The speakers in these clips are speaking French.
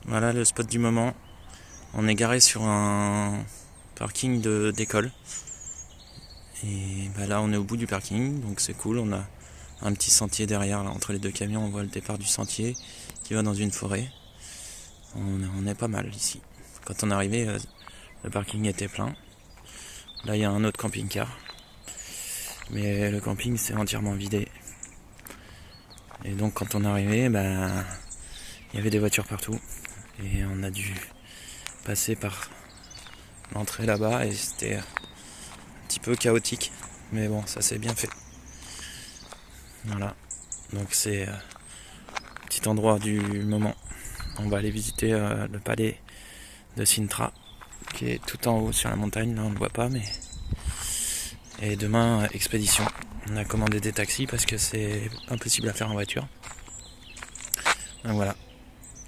Voilà le spot du moment. On est garé sur un parking d'école. Et bah là on est au bout du parking, donc c'est cool. On a un petit sentier derrière, là, entre les deux camions, on voit le départ du sentier qui va dans une forêt. On est pas mal ici. Quand on est arrivé, le parking était plein. Là il y a un autre camping-car. Mais le camping s'est entièrement vidé. Et donc quand on est arrivé, bah, il y avait des voitures partout. Et on a dû passer par l'entrée là-bas et c'était un petit peu chaotique. Mais bon, ça s'est bien fait. Voilà. Donc c'est petit endroit du moment. On va aller visiter le palais de Sintra, qui est tout en haut sur la montagne. Là on ne voit pas, mais... Et demain, expédition. On a commandé des taxis parce que c'est impossible à faire en voiture. Donc voilà.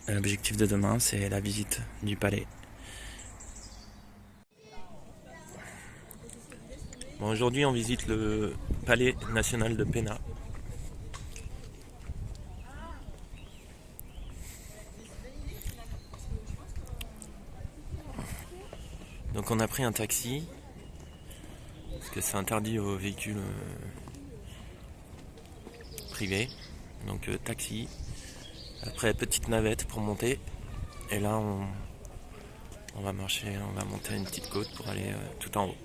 L'objectif de demain, c'est la visite du palais. Bon, aujourd'hui, on visite le palais national de Pena. Donc on a pris un taxi, parce que c'est interdit aux véhicules privés. Donc taxi. Après, petite navette pour monter. Et là, on va marcher, on va monter à une petite côte pour aller tout en haut.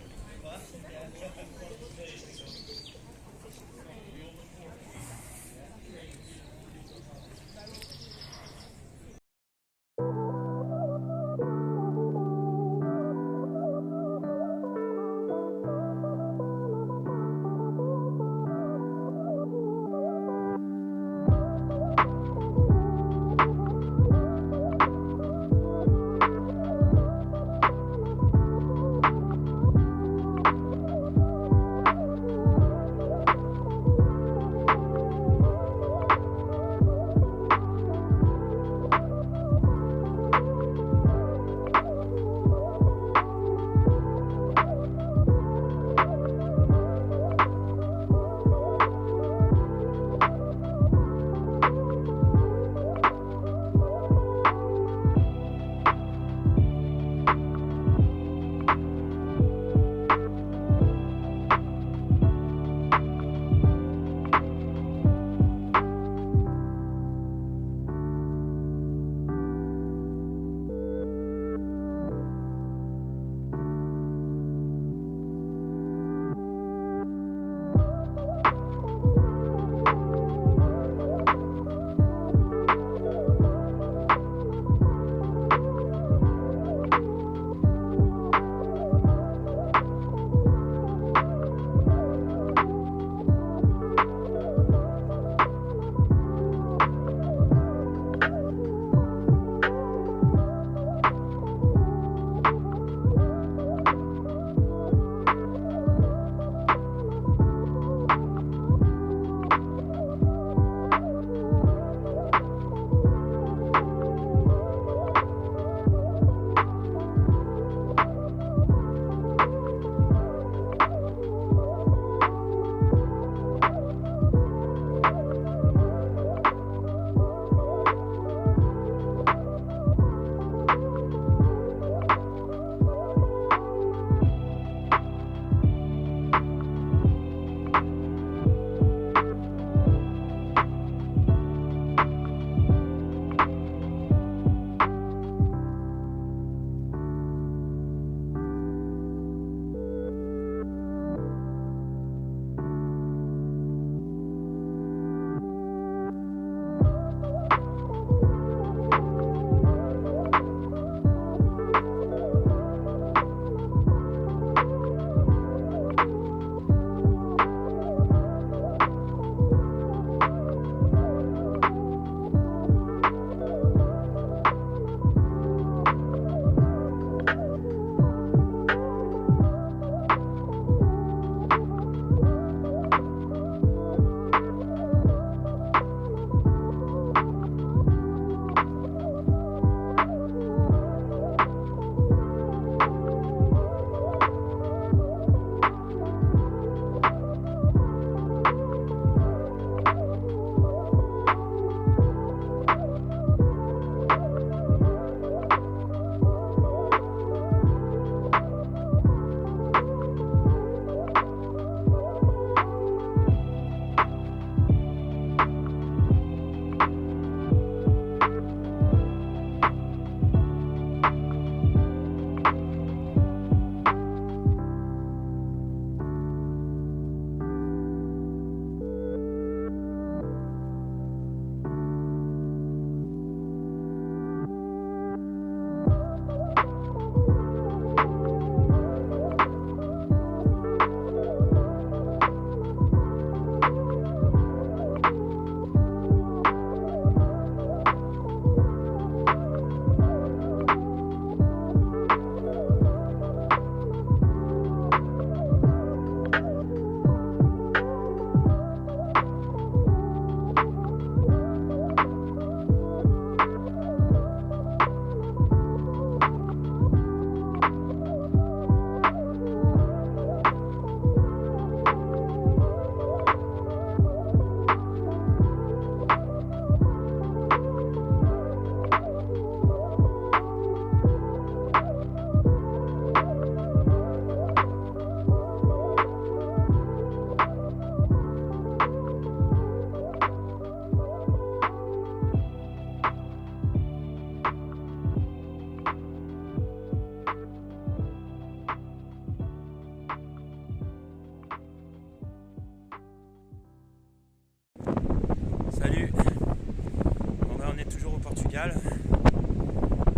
Portugal.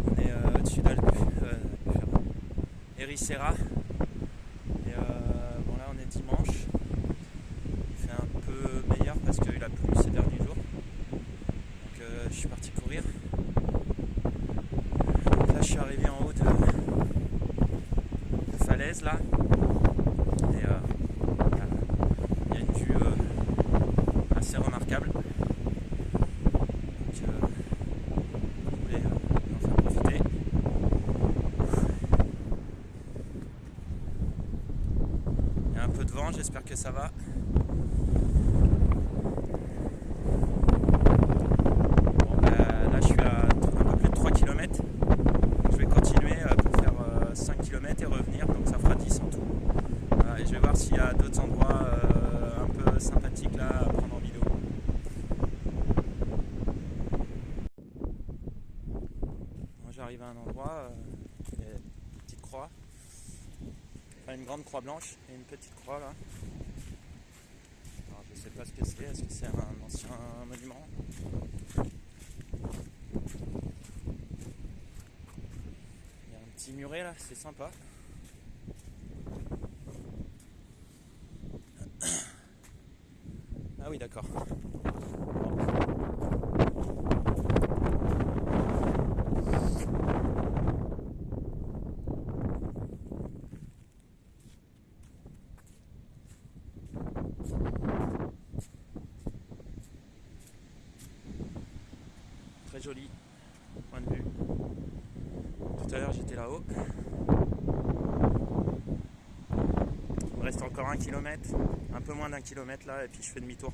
On est au-dessus d'Ericeira. Et bon, là on est dimanche. Il fait un peu meilleur parce qu'il a plu ces derniers jours. Donc je suis parti courir. Donc là je suis arrivé en haut de falaise là. Et il y a une vue assez remarquable. Donc je voulais en faire profiter. Il y a un peu de vent, j'espère que ça va. Bon, là je suis à un peu plus de 3 km. Je vais continuer pour faire 5 km et revenir, donc ça fera 10 en tout. Voilà, et je vais voir s'il y a d'autres endroits un peu sympathiques là à prendre en vidéo. Bon, j'arrive à un endroit, il y a une petite croix, enfin une grande croix blanche et une petite croix là. Alors, je sais pas ce que c'est, est-ce que c'est un ancien monument? Il y a un petit muret là, c'est sympa. Ah oui, d'accord. Très joli point de vue. Tout à l'heure j'étais là-haut. Il me reste encore 1 km, un peu moins d'1 km là, et puis je fais demi-tour.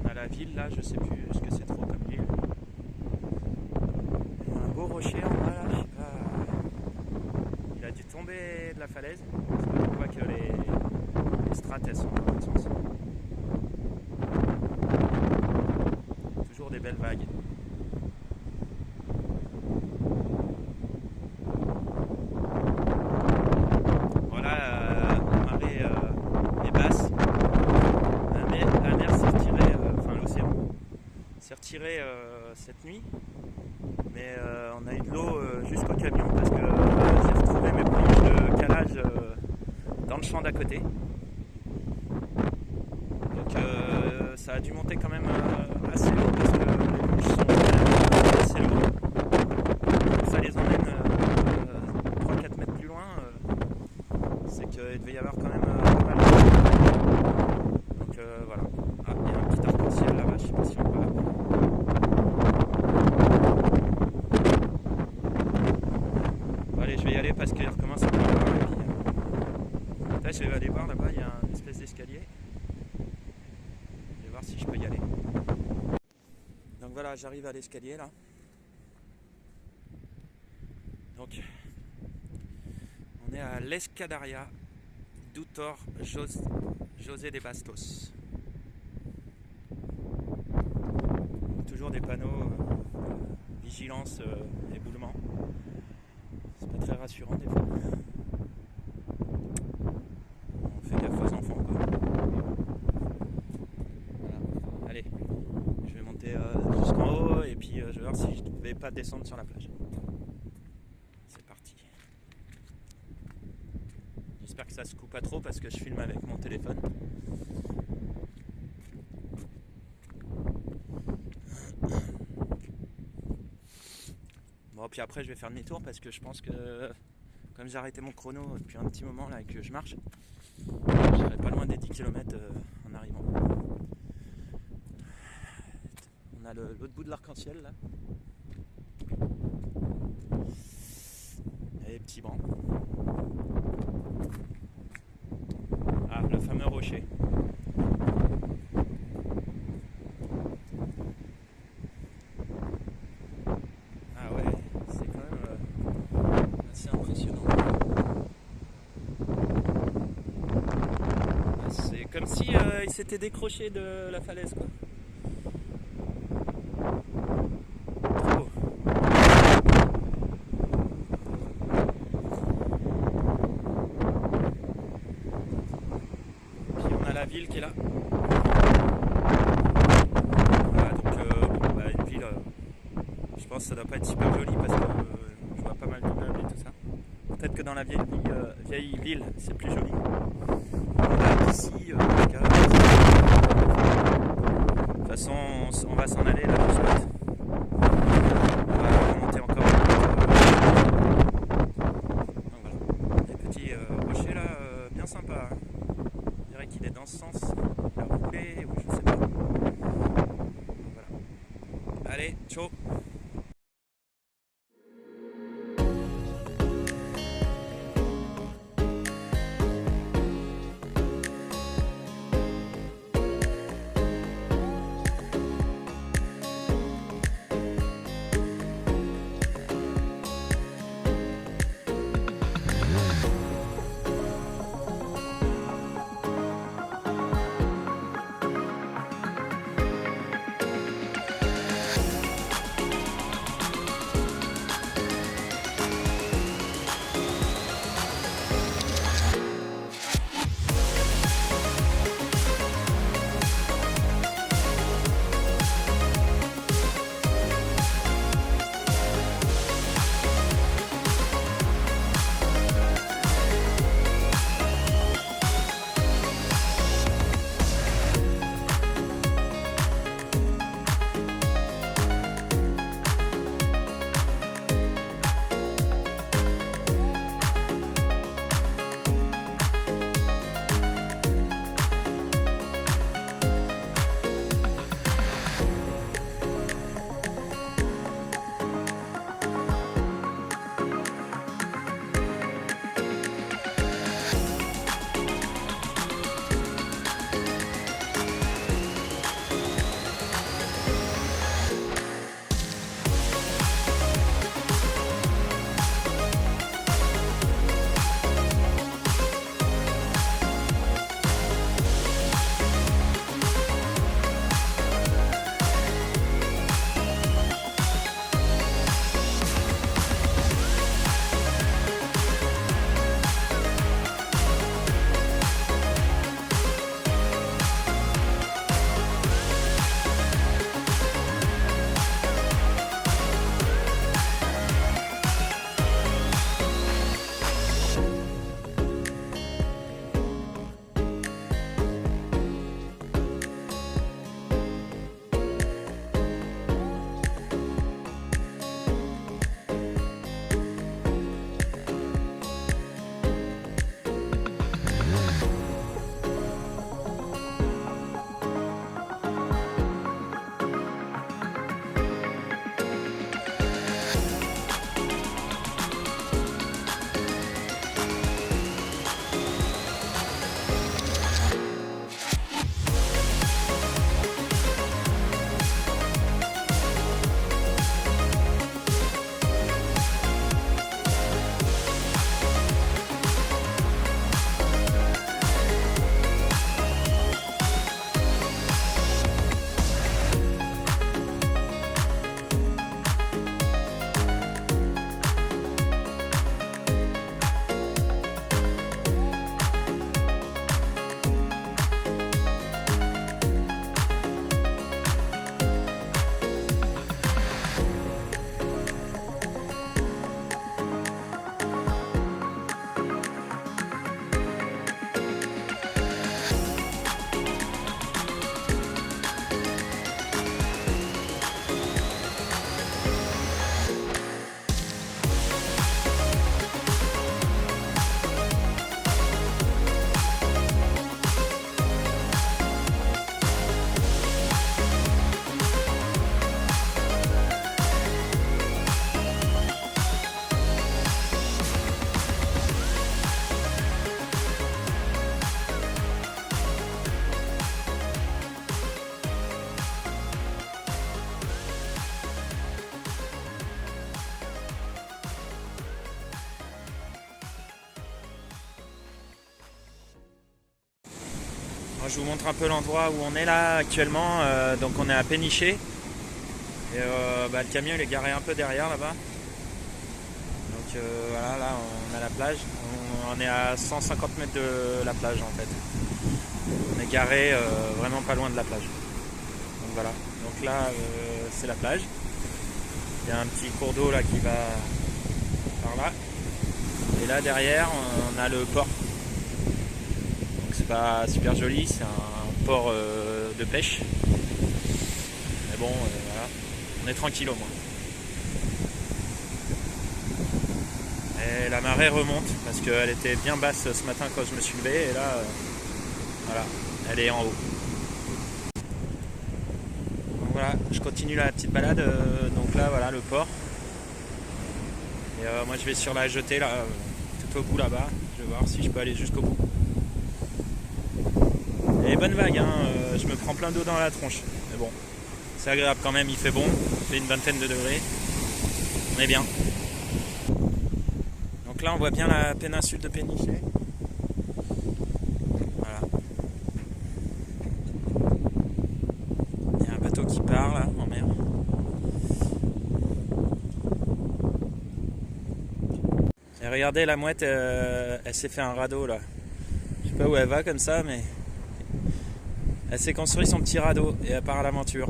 On a la ville là, je sais plus ce que c'est trop comme ville. Il y a un beau rocher en bas là, je sais pas. Il a dû tomber de la falaise. On voit que les strates elles sont dans l'autre sens. Toujours des belles vagues. Voilà, marée est basse. La mer s'est retirée, enfin l'océan s'est retiré cette nuit. Mais on a eu de l'eau jusqu'au camion parce que j'ai retrouvé mes planches de calage dans le champ d'à côté. Donc ça a dû monter quand même assez haut parce que les planches sont assez lourdes. Donc ça les emmène 3-4 mètres plus loin. C'est qu'il devait y avoir quand même pas mal de... Donc voilà. Ah, il y a un petit arc-en-ciel là-bas, je sais pas si on voit. Bon, allez, je vais y aller parce qu'il recommence à pleuvoir. Et puis, là, je vais aller voir là-bas, il y a une espèce d'escalier. Je vais voir si je peux y aller. Donc voilà, j'arrive à l'escalier là. Donc, on est à l'Escadaria Doutor José de Bastos. Toujours des panneaux vigilance éboulement. C'est pas très rassurant des fois. On fait gaffe aux enfants quoi. Voilà. Allez, je vais monter jusqu'en haut et puis je vais voir si je ne vais pas descendre sur la plage. C'est parti. J'espère que ça se coupe pas trop parce que je filme avec mon téléphone. Bon, puis après je vais faire demi-tour parce que je pense que comme j'ai arrêté mon chrono depuis un petit moment là et que je marche, je serai pas loin des 10 km en arrivant. On a l'autre bout de l'arc-en-ciel là. Et les petits bancs. Ah, le fameux rocher. Ah ouais, c'est quand même assez impressionnant. C'est comme si il s'était décroché de la falaise quoi. Trop. Puis on a la ville qui est là. Voilà, donc une ville, je pense que ça doit pas être super joli parce que je vois pas mal d'immeubles et tout ça. Peut-être que dans la vieille ville, c'est plus joli. Là, ici, en tout cas, de toute façon, on va s'en aller là du spot. On va remonter encore. Donc voilà, des petits rochers là, bien sympa. Hein. Je dirais qu'il est dans ce sens. Il a roulé ou je sais pas. Voilà. Allez, ciao. Moi, je vous montre un peu l'endroit où on est là actuellement. Donc on est à Péniché. Et le camion il est garé un peu derrière là-bas. Donc voilà, là on a la plage. On est à 150 mètres de la plage en fait. On est garé vraiment pas loin de la plage. Donc voilà. Donc là, c'est la plage. Il y a un petit cours d'eau là qui va par là. Et là derrière, on a le port. Donc c'est pas super joli, c'est un port de pêche. Mais bon, voilà. On est tranquille au moins. Et la marée remonte parce qu'elle était bien basse ce matin quand je me suis levé. Et là, voilà, elle est en haut. Donc voilà, je continue la petite balade. Donc là, voilà le port. Et moi je vais sur la jetée là, tout au bout là-bas. Je vais voir si je peux aller jusqu'au bout. Et bonne vague, hein, je me prends plein d'eau dans la tronche. Mais bon, c'est agréable quand même, il fait bon, il fait une vingtaine de degrés. On est bien. Donc là on voit bien la péninsule de Péniché. Voilà. Il y a un bateau qui part là en mer. Et regardez la mouette, elle s'est fait un radeau là. Je sais pas où elle va comme ça, mais elle s'est construit son petit radeau et elle part à l'aventure.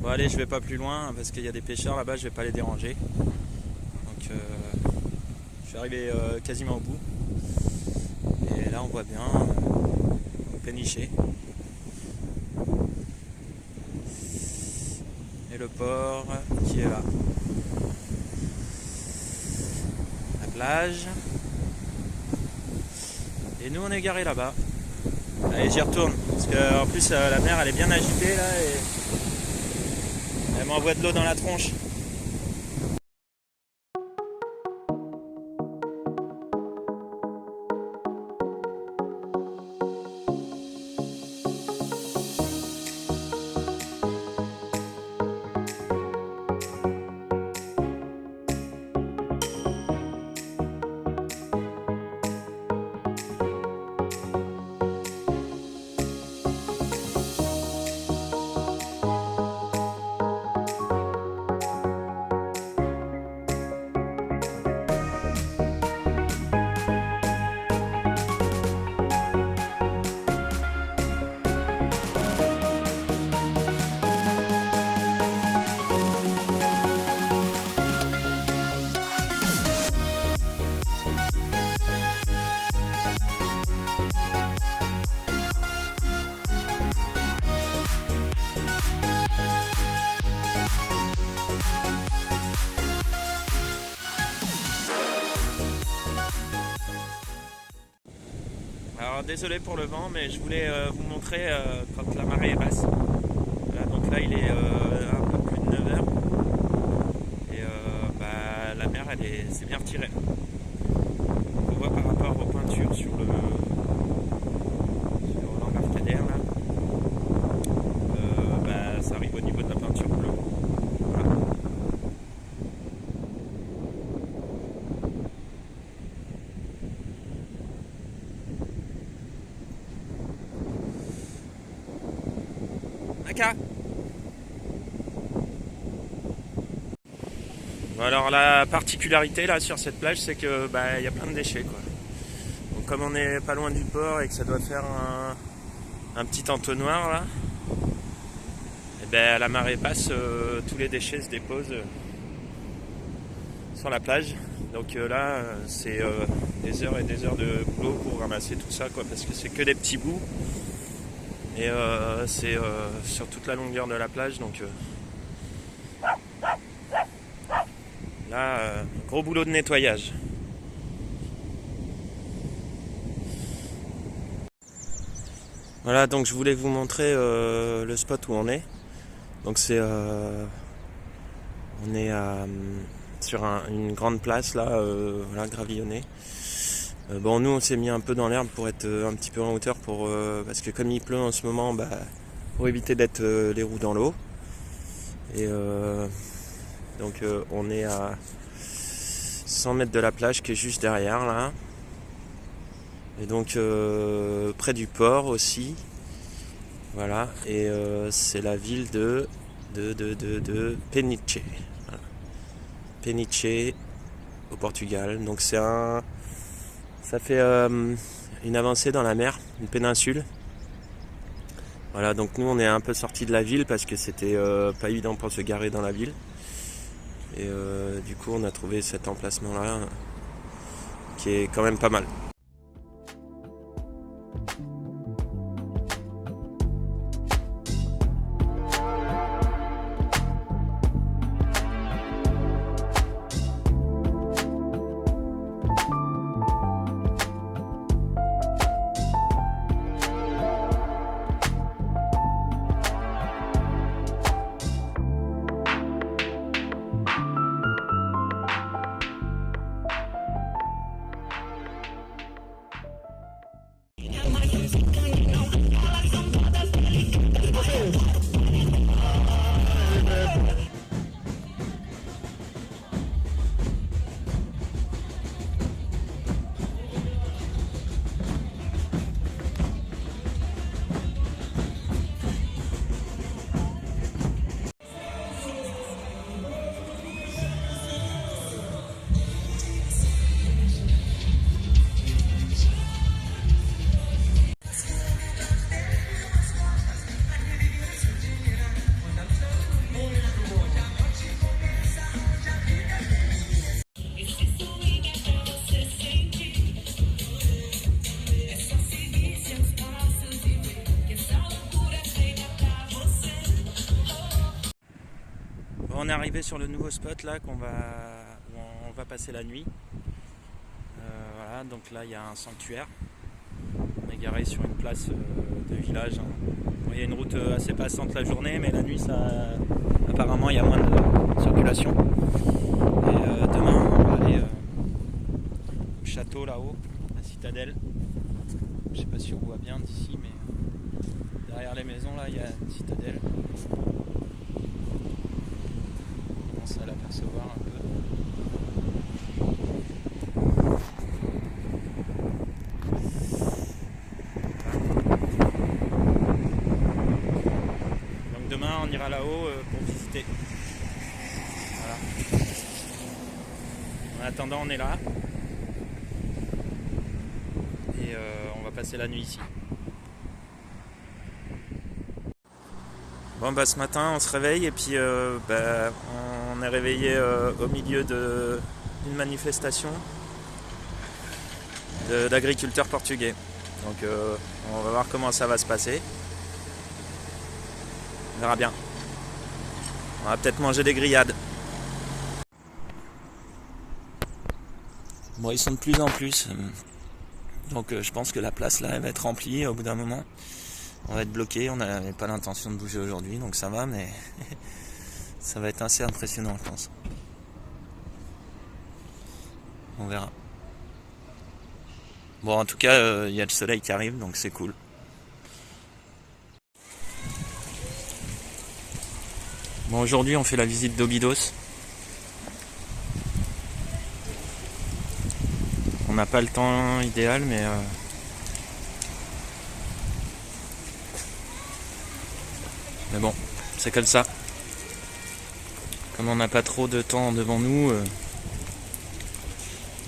Bon allez, je vais pas plus loin parce qu'il y a des pêcheurs là-bas, je vais pas les déranger. Donc je suis arrivé quasiment au bout. Et là on voit bien Péniché. Et le port qui est là. La plage. Et nous on est garé là-bas. Allez, j'y retourne. Parce qu'en plus la mer elle est bien agitée là et elle m'envoie de l'eau dans la tronche. Alors désolé pour le vent, mais je voulais vous montrer quand la marée est basse. Voilà, donc là il est un peu plus de 9 heures et la mer s'est bien retirée. On voit par rapport aux peintures sur l'embarcadère là, ça arrive au niveau de la peinture bleue. Voilà. Alors la particularité là sur cette plage, c'est que y a plein de déchets quoi. Donc comme on n'est pas loin du port et que ça doit faire un petit entonnoir là, et à la marée basse, tous les déchets se déposent sur la plage. Donc là c'est des heures et des heures de boulot pour ramasser tout ça quoi, parce que c'est que des petits bouts et c'est sur toute la longueur de la plage. Donc là, gros boulot de nettoyage. Voilà, donc je voulais vous montrer le spot où on est. Donc c'est on est sur une grande place là, voilà, gravillonnée. Bon, nous on s'est mis un peu dans l'herbe pour être un petit peu en hauteur parce que comme il pleut en ce moment, pour éviter d'être les roues dans l'eau. Et donc on est à 100 mètres de la plage qui est juste derrière là. Et donc près du port aussi. Voilà. Et c'est la ville de Peniche. Voilà. Peniche au Portugal. Donc c'est un Ça fait une avancée dans la mer, une péninsule. Voilà, donc nous on est un peu sortis de la ville parce que c'était pas évident pour se garer dans la ville. Et du coup on a trouvé cet emplacement là qui est quand même pas mal. On est arrivé sur le nouveau spot là où on va passer la nuit. Voilà, donc là il y a un sanctuaire. On est garé sur une place de village. Il y a une route assez passante la journée, mais la nuit apparemment il y a moins de circulation. Et demain on va aller au château là-haut, la citadelle. Je sais pas si on voit bien d'ici, mais derrière les maisons là il y a une citadelle. À l'apercevoir un peu. Donc demain on ira là-haut pour visiter. Voilà. En attendant on est là et on va passer la nuit ici. Bon bah ce matin on se réveille et puis on est réveillé au milieu d'une manifestation d'agriculteurs portugais. Donc on va voir comment ça va se passer. On verra bien. On va peut-être manger des grillades. Bon, ils sont de plus en plus. Donc je pense que la place là elle va être remplie au bout d'un moment. On va être bloqué, on n'avait pas l'intention de bouger aujourd'hui, donc ça va, mais ça va être assez impressionnant, je pense. On verra. Bon, en tout cas, il y a le soleil qui arrive, donc c'est cool. Bon, aujourd'hui, on fait la visite d'Óbidos. On n'a pas le temps idéal, mais bon, c'est comme ça. Comme on n'a pas trop de temps devant nous,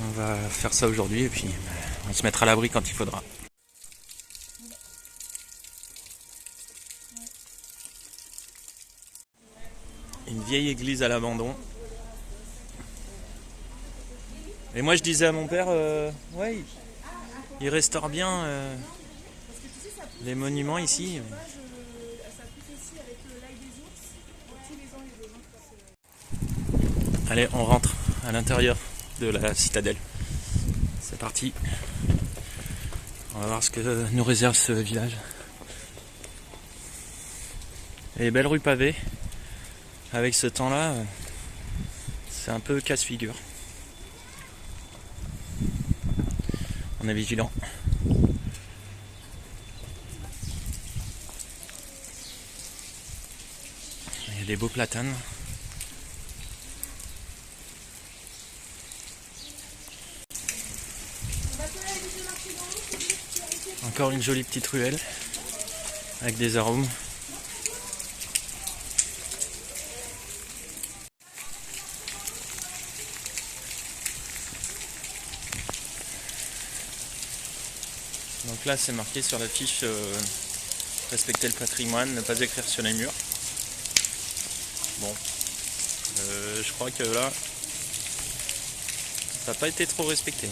on va faire ça aujourd'hui et puis on se mettra à l'abri quand il faudra. Une vieille église à l'abandon. Et moi je disais à mon père, ouais, il restaure bien les monuments ici. Allez, on rentre à l'intérieur de la citadelle. C'est parti. On va voir ce que nous réserve ce village. Et belle rue pavée. Avec ce temps-là, c'est un peu casse-figure. On est vigilant. Il y a des beaux platanes. Encore une jolie petite ruelle avec des arômes. Donc là c'est marqué sur l'affiche respecter le patrimoine, ne pas écrire sur les murs. Bon, je crois que là ça n'a pas été trop respecté.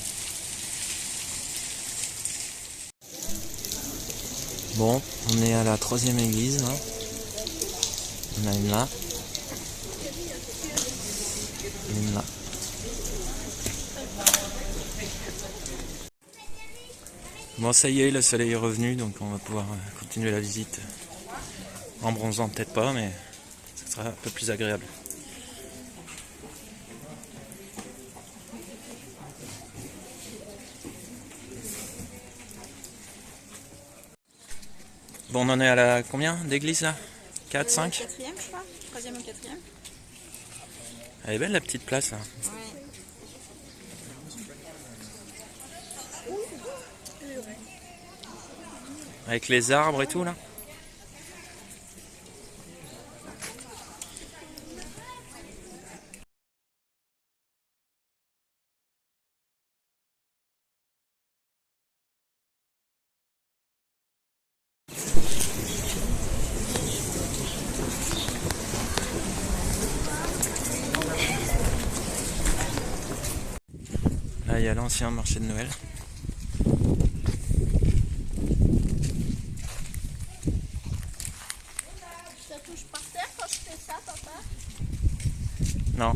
Bon, on est à la 3e église là. On a une là. Et une là. Bon, ça y est, le soleil est revenu, donc on va pouvoir continuer la visite. En bronzant peut-être pas, mais ça sera un peu plus agréable. Bon, on en est à la combien d'églises là? 4, 5? 4e, je crois. 3e ou 4e. Elle est belle la petite place là. Ouais. Avec les arbres et tout là. Là il y a l'ancien marché de Noël. Ça touche par terre quand je fais ça, papa? Non.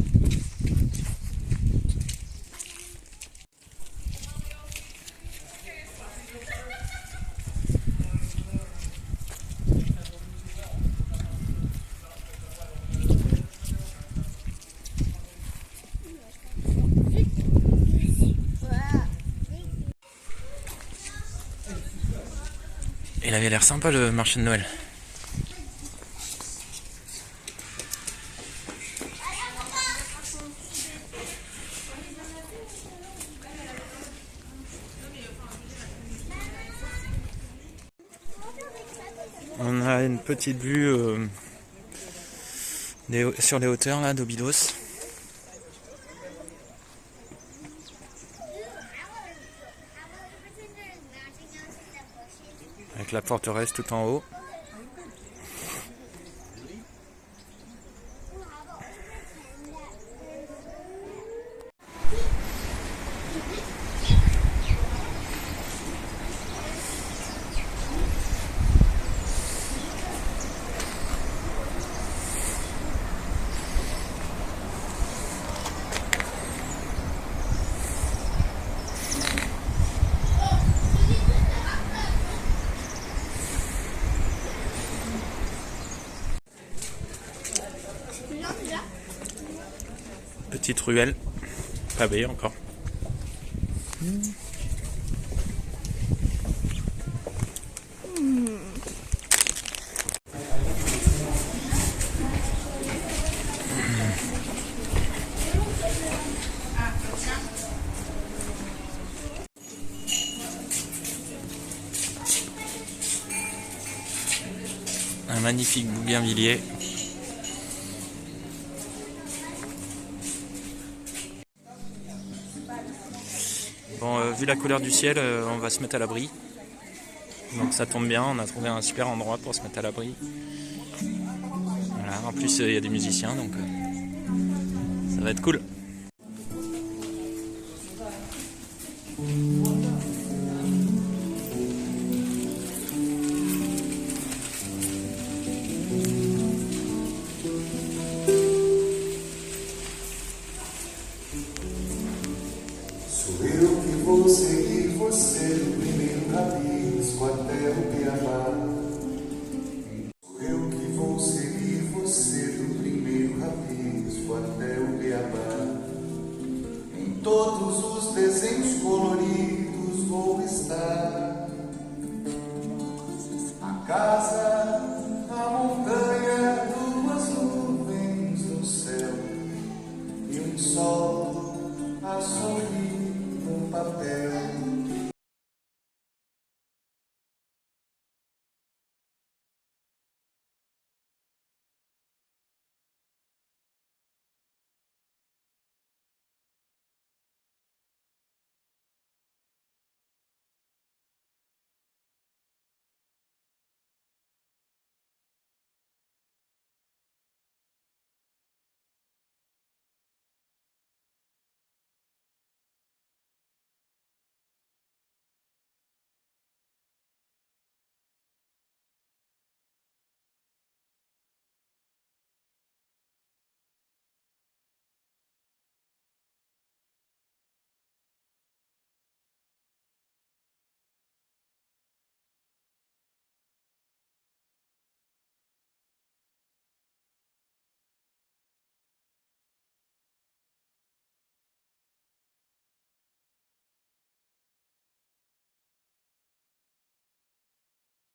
Il avait l'air sympa le marché de Noël. On a une petite vue sur les hauteurs là d'Obilos. Avec la forteresse tout en haut. Petite ruelle, pavée encore. Un magnifique bougainvillier. Bon, vu la couleur du ciel, on va se mettre à l'abri. Donc ça tombe bien, on a trouvé un super endroit pour se mettre à l'abri. Voilà, en plus il y a des musiciens, donc ça va être cool.